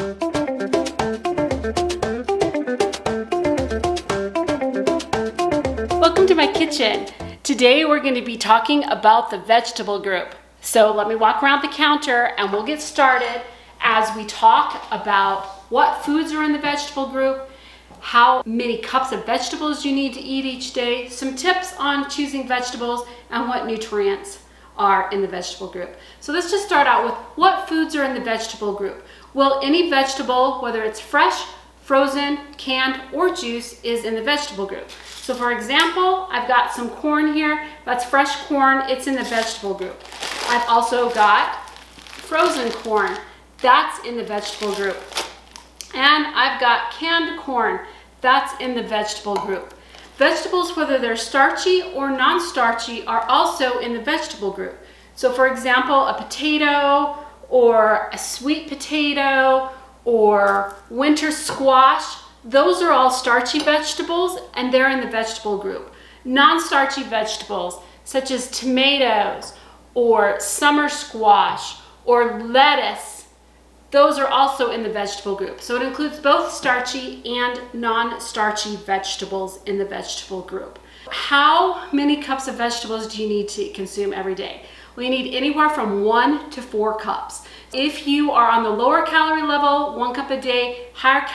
Welcome to my kitchen. Today we're going to be talking about the vegetable group. So let me walk around the counter and we'll get started as we talk about what foods are in the vegetable group, how many cups of vegetables you need to eat each day, some tips on choosing vegetables, and what nutrients are in the vegetable group. So let's just start out with what foods are in the vegetable group. Well, any vegetable, whether it's fresh, frozen, canned, or juice, is in the vegetable group. So for example, I've got some corn here. That's fresh corn. It's in the vegetable group. I've also got frozen corn. That's in the vegetable group. And I've got canned corn. That's in the vegetable group. Vegetables, whether they're starchy or non-starchy, are also in the vegetable group. So for example, a potato or a sweet potato or winter squash, those are all starchy vegetables and they're in the vegetable group. Non-starchy vegetables such as tomatoes or summer squash or lettuce, those are also in the vegetable group. So it includes both starchy and non-starchy vegetables in the vegetable group. How many cups of vegetables do you need to consume every day? Well, you need anywhere from 1 to 4 cups. If you are on the lower calorie level, 1 cup a day, higher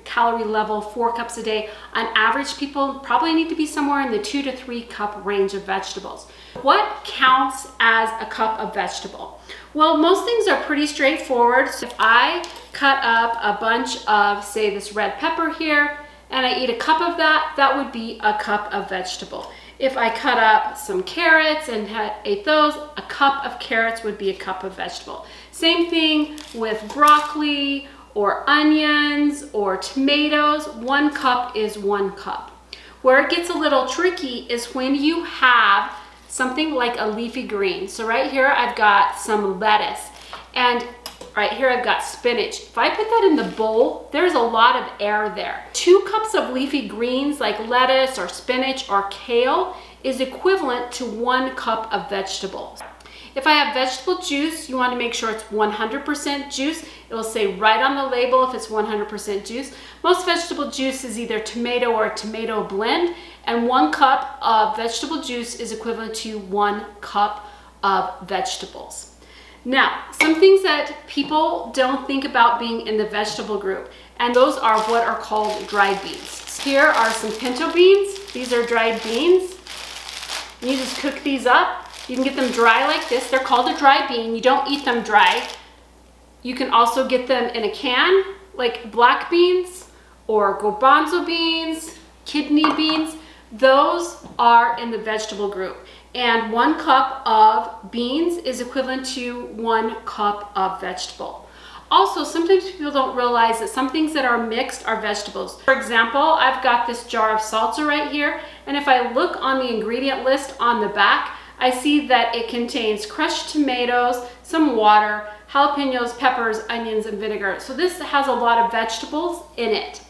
calorie level, 4 cups a day. On average, people probably need to be somewhere in the 2 to 3 cup range of vegetables. What counts as a cup of vegetable? Well, most things are pretty straightforward. So if I cut up a bunch of, say, this red pepper here, and I eat a cup of that, that would be a cup of vegetable. If I cut up some carrots and ate those, a cup of carrots would be a cup of vegetable. Same thing with broccoli or onions or tomatoes. 1 cup is 1 cup. Where it gets a little tricky is when you have something like a leafy green. So right here I've got some lettuce, and right here I've got spinach. If I put that in the bowl, there's a lot of air there. 2 cups of leafy greens like lettuce or spinach or kale is equivalent to 1 cup of vegetables. If I have vegetable juice, you want to make sure it's 100% juice. It will say right on the label if it's 100% juice. Most vegetable juice is either tomato or a tomato blend, and 1 cup of vegetable juice is equivalent to 1 cup of vegetables. Now, some things that people don't think about being in the vegetable group, and those are what are called dried beans. Here are some pinto beans. These are dried beans. And you just cook these up. You can get them dry like this. They're called a dry bean. You don't eat them dry. You can also get them in a can, like black beans or garbanzo beans, kidney beans. Those are in the vegetable group. And 1 cup of beans is equivalent to 1 cup of vegetable. Also, sometimes people don't realize that some things that are mixed are vegetables. For example, I've got this jar of salsa right here, and if I look on the ingredient list on the back, I see that it contains crushed tomatoes, some water, jalapenos, peppers, onions, and vinegar. So this has a lot of vegetables in it.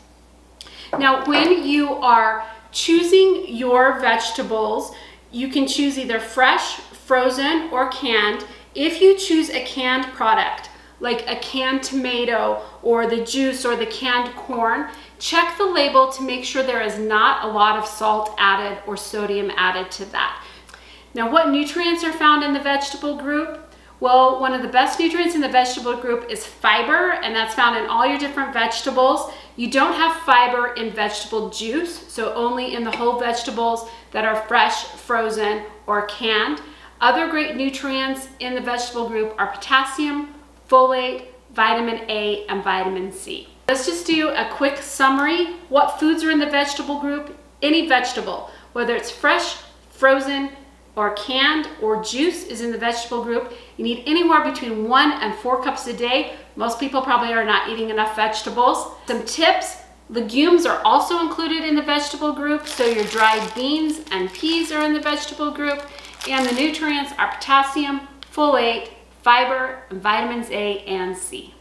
Now, when you are choosing your vegetables, you can choose either fresh, frozen, or canned. If you choose a canned product, like a canned tomato or the juice or the canned corn, check the label to make sure there is not a lot of salt added or sodium added to that. Now, what nutrients are found in the vegetable group? Well, one of the best nutrients in the vegetable group is fiber, and that's found in all your different vegetables. You don't have fiber in vegetable juice, so only in the whole vegetables that are fresh, frozen, or canned. Other great nutrients in the vegetable group are potassium, folate, vitamin A, and vitamin C. Let's just do a quick summary. What foods are in the vegetable group? Any vegetable, whether it's fresh, frozen, or canned or juice, is in the vegetable group. You need anywhere between 1 and 4 cups a day. Most people probably are not eating enough vegetables. Some tips: legumes are also included in the vegetable group, so your dried beans and peas are in the vegetable group. And the nutrients are potassium, folate, fiber, and vitamins A and C.